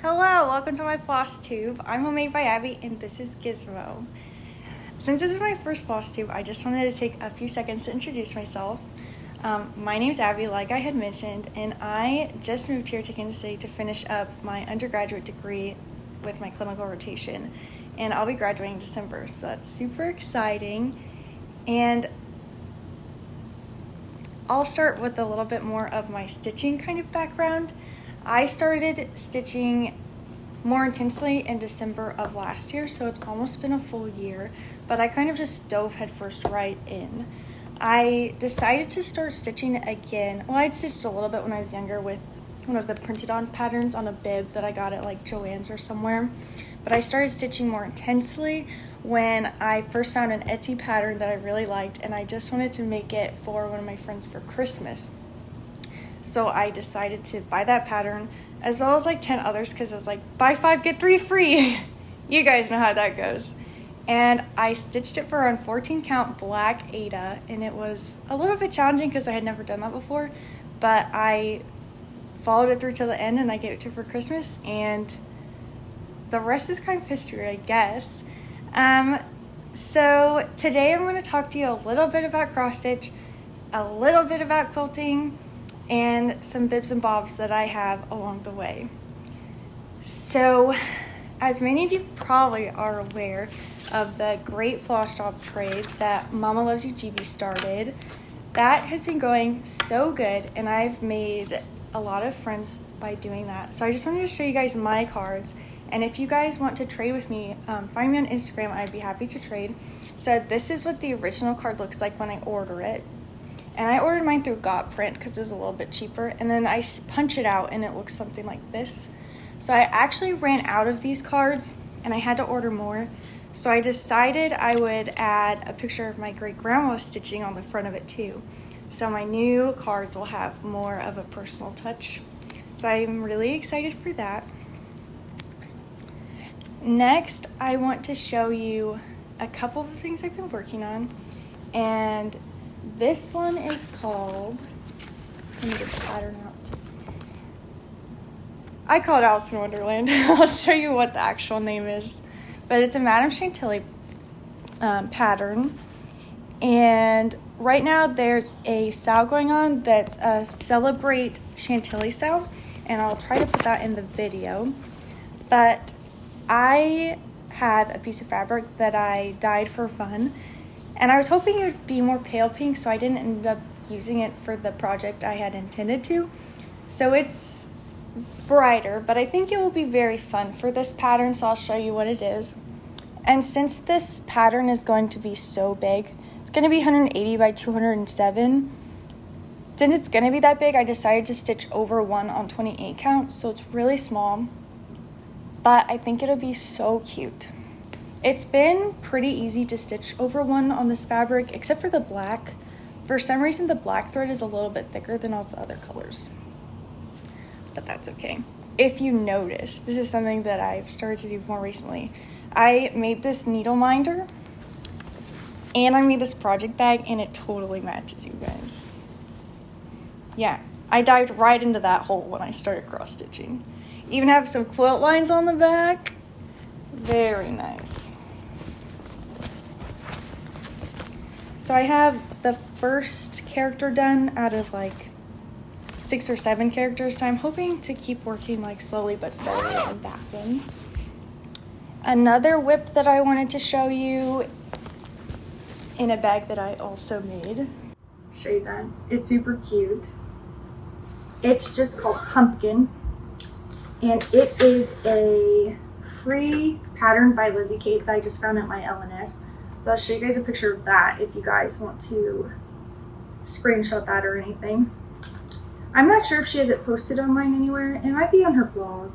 Hello, welcome to my Flosstube. I'm homemade by Abby and this is Gizmo. Since this is my first Flosstube, I just wanted to take a few seconds to introduce myself. My name's Abby, like I had mentioned, and I just moved here to Kansas City to finish up my undergraduate degree with my clinical rotation, and I'll be graduating in December, so that's super exciting. And I'll start with a little bit more of my stitching kind of background. I started stitching more intensely in December of last year, so it's almost been a full year, but I kind of just dove headfirst right in. I decided to start stitching again. Well, I'd stitched a little bit when I was younger with one of the printed on patterns on a bib that I got at like Joann's or somewhere, but I started stitching more intensely when I first found an Etsy pattern that I really liked, and I just wanted to make it for one of my friends for Christmas. So I decided to buy that pattern as well as like 10 others because it was like buy 5 get 3 free. You guys know how that goes. And I stitched it for a 14 count black Ada, and it was a little bit challenging because I had never done that before, but I followed it through to the end and I gave it to her for Christmas, and the rest is kind of history, I guess. So today I'm going to talk to you a little bit about cross stitch, a little bit about quilting, and some bibs and bobs that I have along the way. So, as many of you probably are aware of the great Flosstube trade that Mama Loves You GB started, that has been going so good, and I've made a lot of friends by doing that. So I just wanted to show you guys my cards, and if you guys want to trade with me, find me on Instagram. I'd be happy to trade. So this is what the original card looks like when I order it. And I ordered mine through Got Print because it was a little bit cheaper. And then I punch it out and it looks something like this. So I actually ran out of these cards and I had to order more. So I decided I would add a picture of my great grandma stitching on the front of it too. So my new cards will have more of a personal touch. So I'm really excited for that. Next, I want to show you a couple of things I've been working on. And this one is called, let me get the pattern out. I call it Alice in Wonderland. I'll show you what the actual name is. But it's a Madame Chantilly pattern. And right now there's a sale going on that's a Celebrate Chantilly sale. And I'll try to put that in the video. But I have a piece of fabric that I dyed for fun. And I was hoping it would be more pale pink, so I didn't end up using it for the project I had intended to. So it's brighter, but I think it will be very fun for this pattern, so I'll show you what it is. And since this pattern is going to be so big, it's going to be 180 by 207. Since it's going to be that big, I decided to stitch over 1 on 28 count, so it's really small. But I think it'll be so cute. It's been pretty easy to stitch over 1 on this fabric, except for the black. For some reason, the black thread is a little bit thicker than all the other colors. But that's okay. If you notice, this is something that I've started to do more recently. I made this needle minder, and I made this project bag, and it totally matches, you guys. Yeah, I dived right into that hole when I started cross-stitching. Even have some quilt lines on the back. Very nice. So I have the first character done out of like 6 or 7 characters, so I'm hoping to keep working like slowly but steadily on that one. Another whip that I wanted to show you in a bag that I also made. Show you that. It's super cute. It's just called Pumpkin, and it is a free pattern by Lizzie Kate that I just found at my LNS. So I'll show you guys a picture of that if you guys want to screenshot that or anything. I'm not sure if she has it posted online anywhere. It might be on her blog.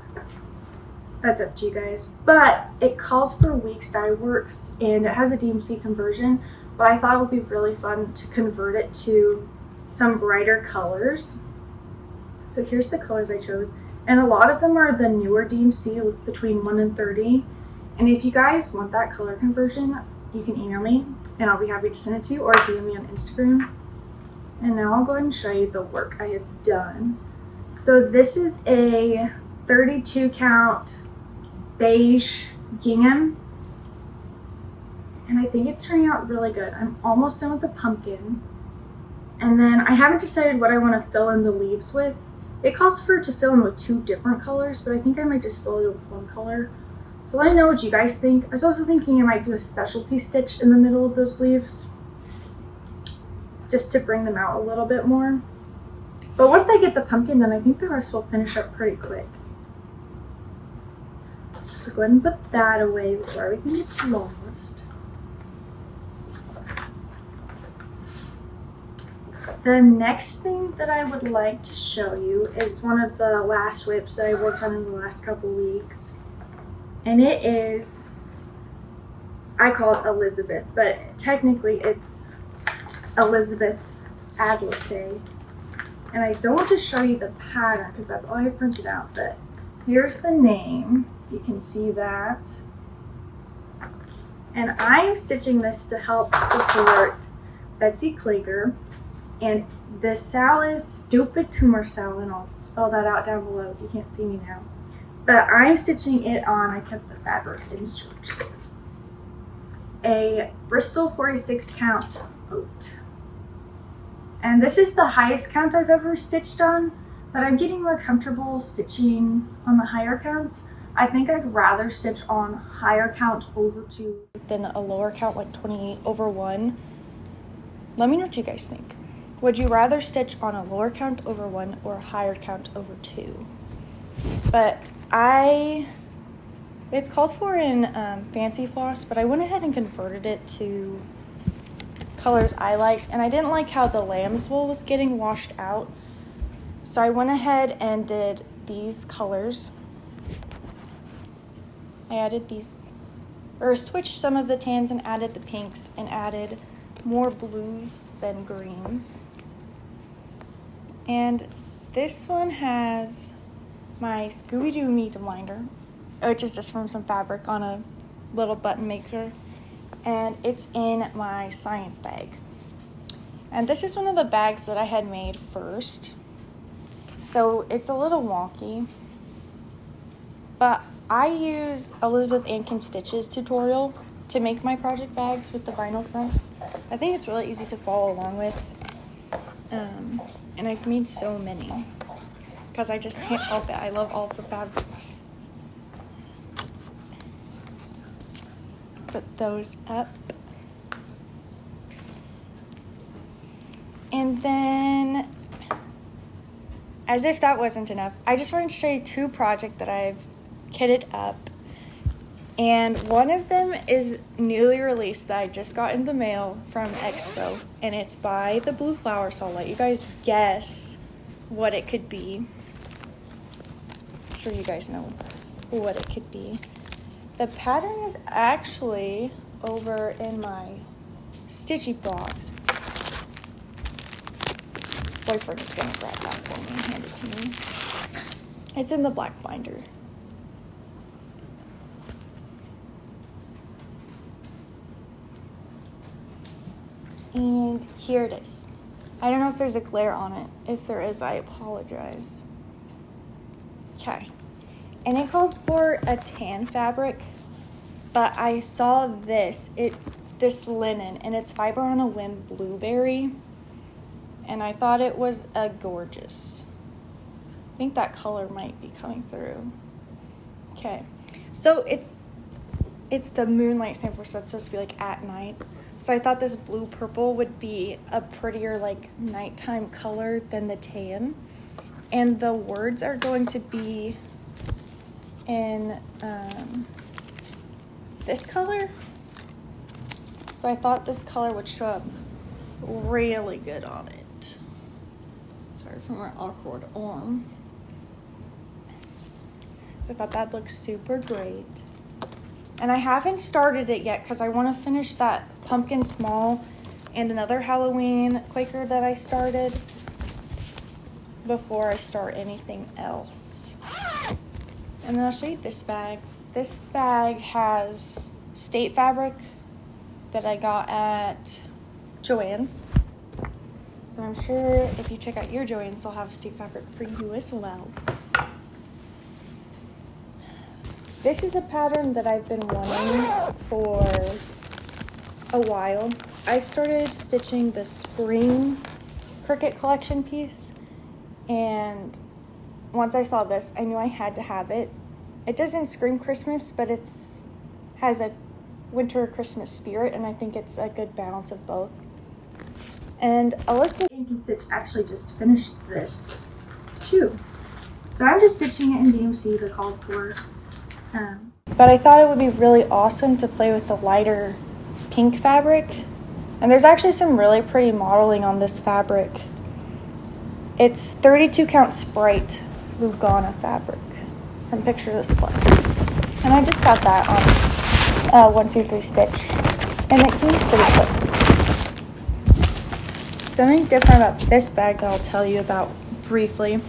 That's up to you guys. But it calls for Weeks Dye Works and it has a DMC conversion, but I thought it would be really fun to convert it to some brighter colors. So here's the colors I chose. And a lot of them are the newer DMC between 1 and 30. And if you guys want that color conversion, you can email me and I'll be happy to send it to you, or DM me on Instagram. And now I'll go ahead and show you the work I have done. So this is a 32 count beige gingham. And I think it's turning out really good. I'm almost done with the pumpkin. And then I haven't decided what I want to fill in the leaves with. It calls for it to fill in with 2 different colors, but I think I might just fill it with 1 color. So let me know what you guys think. I was also thinking I might do a specialty stitch in the middle of those leaves, just to bring them out a little bit more. But once I get the pumpkin done, I think the rest will finish up pretty quick. So go ahead and put that away before everything gets lost. The next thing that I would like to show you is one of the last whips that I worked on in the last couple weeks. And it is, I call it Elizabeth, but technically it's Elizabeth Adlace. And I don't want to show you the pattern because that's all I printed out, but here's the name. You can see that. And I'm stitching this to help support Betsy Klager. And the sal is Stupid Tumor Sal, and I'll spell that out down below if you can't see me now. But I'm stitching it on, I kept the fabric in storage, a Bristol 46 count oat. And this is the highest count I've ever stitched on, but I'm getting more comfortable stitching on the higher counts. I think I'd rather stitch on higher count over 2 than a lower count like 28 over 1. Let me know what you guys think. Would you rather stitch on a lower count over 1 or a higher count over 2? But it's called for in Fancy Floss, but I went ahead and converted it to colors I liked, and I didn't like how the lamb's wool was getting washed out. So I went ahead and did these colors. I added these, or switched some of the tans and added the pinks and added more blues than greens. And this one has my Scooby-Doo meat binder, which is just from some fabric on a little button maker. And it's in my science bag. And this is one of the bags that I had made first. So it's a little wonky. But I use Elizabeth Ankin Stitches tutorial to make my project bags with the vinyl fronts. I think it's really easy to follow along with. And I've made so many because I just can't help it. I love all the fabric. Put those up. And then, as if that wasn't enough, I just wanted to show you 2 projects that I've kitted up. And one of them is newly released that I just got in the mail from Expo. And it's by the Blue Flower, so I'll let you guys guess what it could be. I'm sure you guys know what it could be. The pattern is actually over in my stitchy box. Boyfriend is gonna grab that for me and hand it to me. It's in the black binder. And here it is. I don't know if there's a glare on it. If there is, I apologize. Okay. And it calls for a tan fabric, but I saw this linen, and it's Fiber on a Whim Blueberry, and I thought it was a gorgeous. I think that color might be coming through. Okay, so it's the moonlight sample, so it's supposed to be like at night. So I thought this blue purple would be a prettier like nighttime color than the tan, and the words are going to be in this color. So I thought this color would show up really good on it. Sorry for my awkward arm. So I thought that looked super great. And I haven't started it yet because I want to finish that pumpkin small and another Halloween Quaker that I started before I start anything else. And then I'll show you this bag. This bag has State fabric that I got at Joann's. So I'm sure if you check out your Joann's, they'll have State fabric for you as well. This is a pattern that I've been wanting for a while. I started stitching the spring Cricut collection piece, and once I saw this, I knew I had to have it. It doesn't scream Christmas, but has a winter Christmas spirit, and I think it's a good balance of both. And Elizabeth Yankee Stitch actually just finished this too. So I'm just stitching it in DMC, the called for. But I thought it would be really awesome to play with the lighter pink fabric. And there's actually some really pretty modeling on this fabric. It's 32 count Sprite Lugana fabric from Picture This Plus. And I just got that on 123 Stitch. And it came pretty quick. Something different about this bag that I'll tell you about briefly.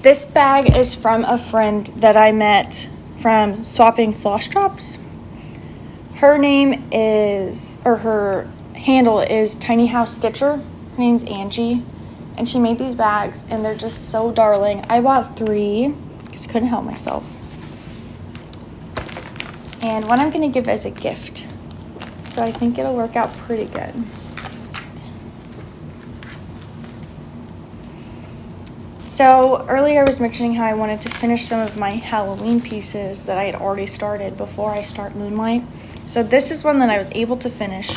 This bag is from a friend that I met from swapping Flosstubes. Her name is, or her handle is Tiny House Stitcher. Her name's Angie, and she made these bags, and they're just so darling. I bought 3 because I couldn't help myself. And one I'm going to give as a gift. So I think it'll work out pretty good. So earlier I was mentioning how I wanted to finish some of my Halloween pieces that I had already started before I start Moonlight. So this is one that I was able to finish,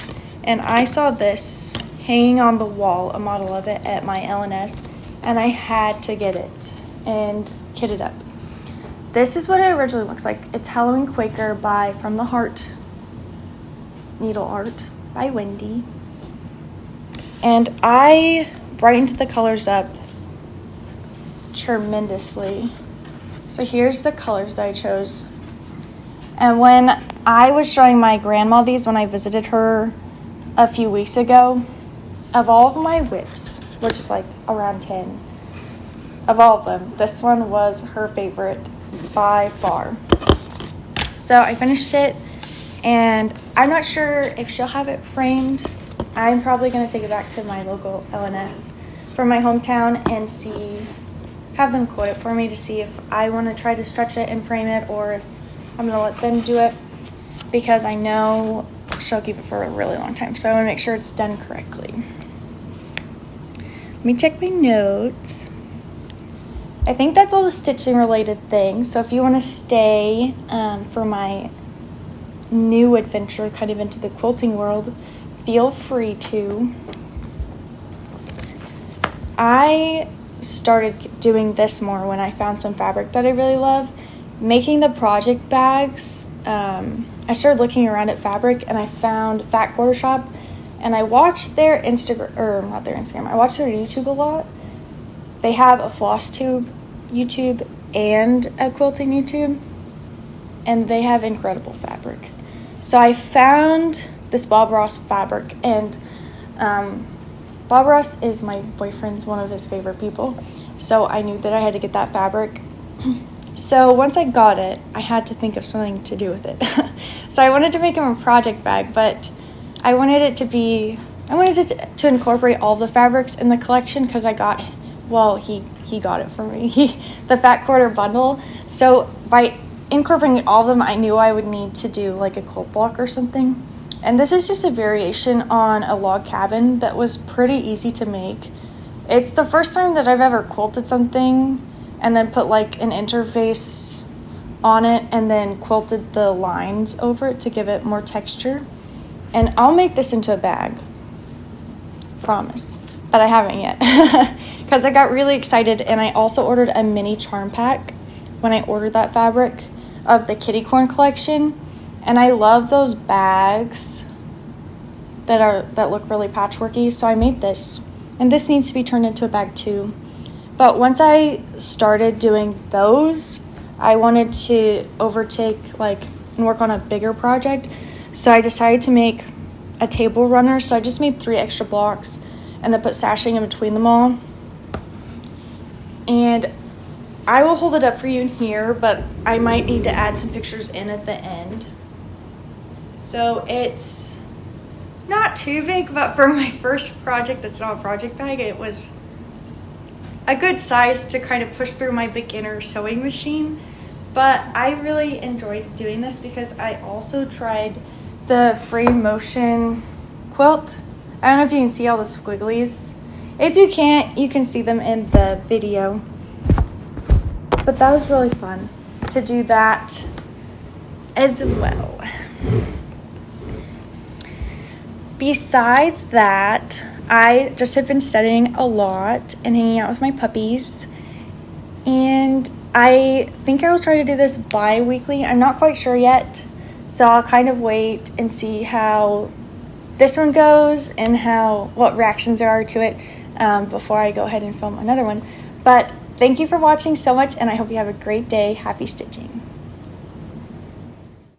and I saw this hanging on the wall, a model of it at my LNS, and I had to get it and kit it up. This is what it originally looks like. It's Halloween Quaker by From the Heart Needle Art by Wendy. And I brightened the colors up tremendously. So here's the colors that I chose. And when I was showing my grandma these when I visited her a few weeks ago, of all of my whips, which is like around 10, of all of them, this one was her favorite by far. So I finished it, and I'm not sure if she'll have it framed. I'm probably going to take it back to my local LNS from my hometown and have them quote it for me to see if I want to try to stretch it and frame it, or if I'm going to let them do it, because I know she'll keep it for a really long time. So I want to make sure it's done correctly. Let me check my notes. I think that's all the stitching related things. So if you want to stay for my new adventure kind of into the quilting world, feel free to. I started doing this more when I found some fabric that I really love. Making the project bags, I started looking around at fabric, and I found Fat Quarter Shop, and I watched their Instagram, or not their Instagram, I watched their YouTube a lot. They have a Flosstube YouTube and a quilting YouTube, and they have incredible fabric. So I found this Bob Ross fabric, and Bob Ross is my boyfriend's one of his favorite people, so I knew that I had to get that fabric. So once I got it, I had to think of something to do with it. So I wanted to make him a project bag, but I wanted it to incorporate all the fabrics in the collection, because he got it for me, the Fat Quarter bundle. So by incorporating all of them, I knew I would need to do like a quilt block or something. And this is just a variation on a log cabin that was pretty easy to make. It's the first time that I've ever quilted something and then put like an interface on it and then quilted the lines over it to give it more texture. And I'll make this into a bag, promise, but I haven't yet because I got really excited, and I also ordered a mini charm pack when I ordered that fabric of the kitty corn collection. And I love those bags that look really patchworky, so I made this. And this needs to be turned into a bag too. But once I started doing those, I wanted to overtake and work on a bigger project. So I decided to make a table runner. So I just made 3 extra blocks and then put sashing in between them all. And I will hold it up for you in here, but I might need to add some pictures in at the end. So it's not too big, but for my first project that's not a project bag, it was a good size to kind of push through my beginner sewing machine. But I really enjoyed doing this because I also tried the free motion quilt. I don't know if you can see all the squigglies. If you can't, you can see them in the video. But that was really fun to do that as well. Besides that, I just have been studying a lot and hanging out with my puppies. And I think I will try to do this bi-weekly. I'm not quite sure yet. So I'll kind of wait and see how this one goes and what reactions there are to it before I go ahead and film another one. But thank you for watching so much, and I hope you have a great day. Happy stitching.